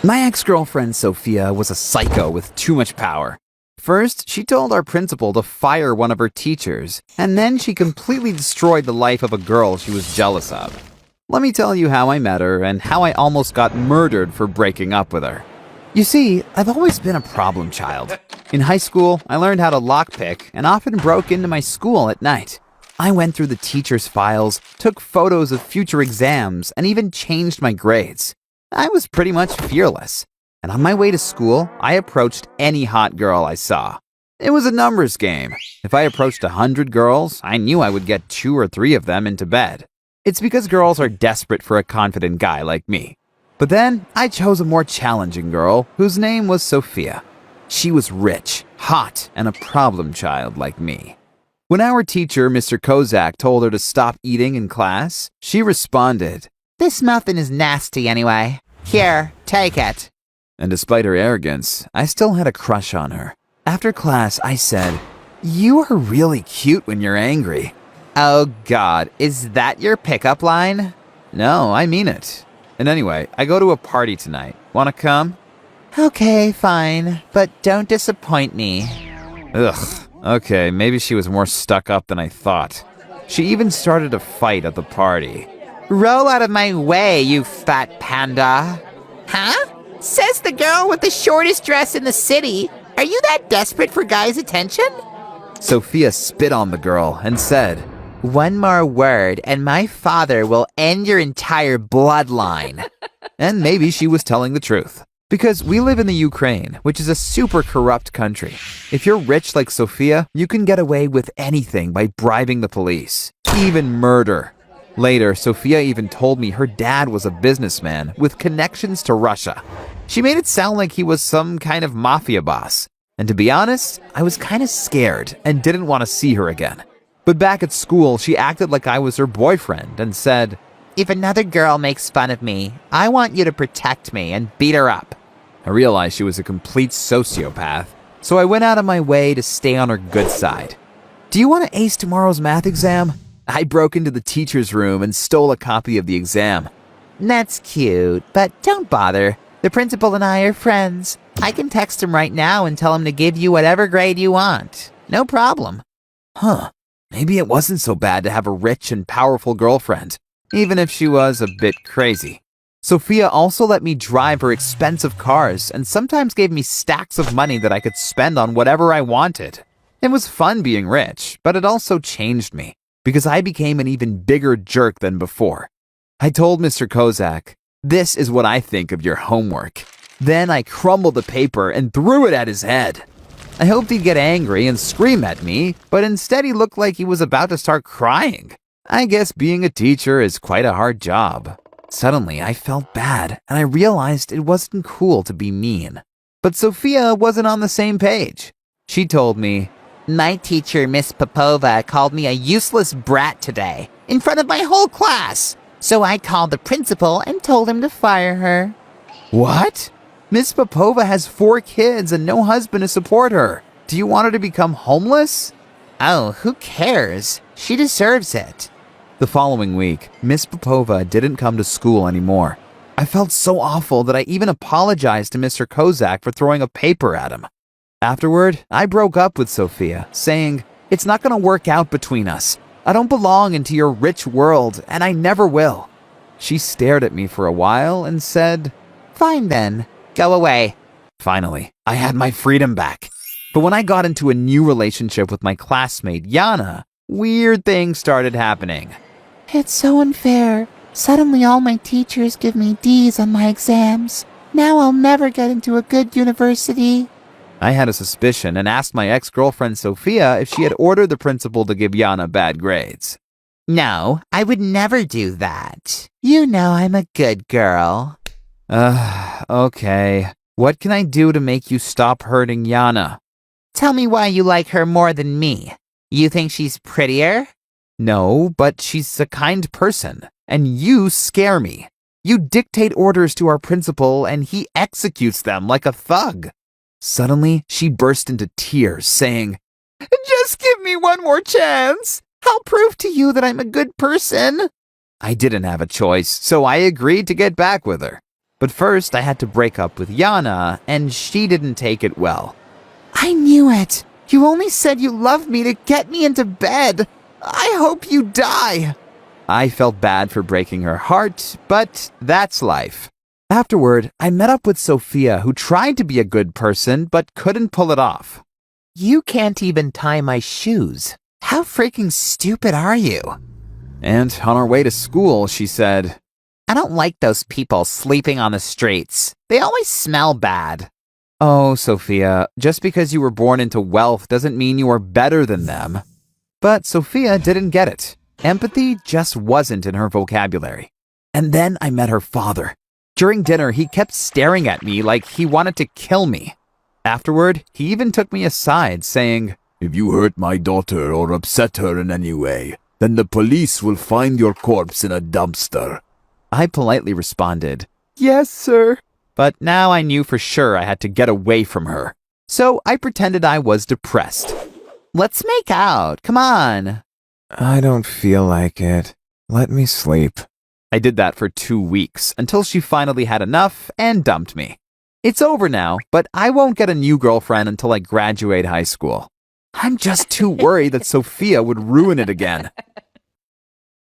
My ex-girlfriend Sophia was a psycho with too much power. First, she told our principal to fire one of her teachers, and then she completely destroyed the life of a girl she was jealous of. Let me tell you how I met her and how I almost got murdered for breaking up with her. You see, I've always been a problem child. In high school, I learned how to lockpick and often broke into my school at night. I went through the teacher's files, took photos of future exams, and even changed my grades. I was pretty much fearless. And on my way to school, I approached any hot girl I saw. It was a numbers game. If I approached 100 girls, I knew I would get 2 or 3 of them into bed. It's because girls are desperate for a confident guy like me. But then, I chose a more challenging girl whose name was Sophia. She was rich, hot, and a problem child like me. When our teacher, Mr. Kozak, told her to stop eating in class, she responded, "This muffin is nasty anyway. Here, take it." And despite her arrogance, I still had a crush on her. After class, I said, "You are really cute when you're angry." Oh God, is that your pickup line? No, I mean it. And anyway, I go to a party tonight. Wanna come? Okay, fine, but don't disappoint me. Ugh, okay, maybe she was more stuck up than I thought. She even started a fight at the party. Roll out of my way, you fat panda. Huh? Says the girl with the shortest dress in the city. Are you that desperate for guys' attention? Sophia spit on the girl and said, "One more word and my father will end your entire bloodline." And maybe she was telling the truth. Because we live in the Ukraine, which is a super corrupt country. If you're rich like Sophia, you can get away with anything by bribing the police, even murder. Later, Sophia even told me her dad was a businessman with connections to Russia. She made it sound like he was some kind of mafia boss. And to be honest, I was kind of scared and didn't want to see her again. But back at school, she acted like I was her boyfriend and said, "If another girl makes fun of me, I want you to protect me and beat her up." I realized she was a complete sociopath, so I went out of my way to stay on her good side. "Do you want to ace tomorrow's math exam?" I broke into the teacher's room and stole a copy of the exam. That's cute, but don't bother. The principal and I are friends. I can text him right now and tell him to give you whatever grade you want. No problem. Huh, maybe it wasn't so bad to have a rich and powerful girlfriend, even if she was a bit crazy. Sophia also let me drive her expensive cars and sometimes gave me stacks of money that I could spend on whatever I wanted. It was fun being rich, but it also changed me, because I became an even bigger jerk than before. I told Mr. Kozak, "This is what I think of your homework." Then I crumbled the paper and threw it at his head. I hoped he'd get angry and scream at me, but instead he looked like he was about to start crying. I guess being a teacher is quite a hard job. Suddenly, I felt bad, and I realized it wasn't cool to be mean. But Sophia wasn't on the same page. She told me, "My teacher, Miss Popova, called me a useless brat today, in front of my whole class. So I called the principal and told him to fire her." "What? Miss Popova has 4 kids and no husband to support her. Do you want her to become homeless?" Oh, who cares? She deserves it. The following week, Miss Popova didn't come to school anymore. I felt so awful that I even apologized to Mr. Kozak for throwing a paper at him. Afterward, I broke up with Sophia, saying, "It's not going to work out between us. I don't belong into your rich world, and I never will." She stared at me for a while and said, "Fine then, go away." Finally, I had my freedom back. But when I got into a new relationship with my classmate, Yana, weird things started happening. "It's so unfair. Suddenly all my teachers give me D's on my exams. Now I'll never get into a good university." I had a suspicion and asked my ex-girlfriend Sophia if she had ordered the principal to give Yana bad grades. "No, I would never do that. You know I'm a good girl." Okay. What can I do to make you stop hurting Yana? "Tell me why you like her more than me. You think she's prettier?" No, but she's a kind person, and you scare me. You dictate orders to our principal, and he executes them like a thug. Suddenly, she burst into tears, saying, "Just give me one more chance. I'll prove to you that I'm a good person." I didn't have a choice, so I agreed to get back with her. But first, I had to break up with Yana, and she didn't take it well. I knew it. You only said you loved me to get me into bed. I hope you die. I felt bad for breaking her heart, but that's life. Afterward, I met up with Sophia, who tried to be a good person, but couldn't pull it off. You can't even tie my shoes. How freaking stupid are you? And on our way to school, she said, I don't like those people sleeping on the streets. They always smell bad. Oh, Sophia, just because you were born into wealth doesn't mean you are better than them. But Sophia didn't get it. Empathy just wasn't in her vocabulary. And then I met her father. During dinner, he kept staring at me like he wanted to kill me. Afterward, he even took me aside, saying, If you hurt my daughter or upset her in any way, then the police will find your corpse in a dumpster. I politely responded, Yes, sir. But now I knew for sure I had to get away from her. So I pretended I was depressed. Let's make out. Come on. I don't feel like it. Let me sleep. I did that for 2 weeks until she finally had enough and dumped me. It's over now, but I won't get a new girlfriend until I graduate high school. I'm just too worried that Sophia would ruin it again.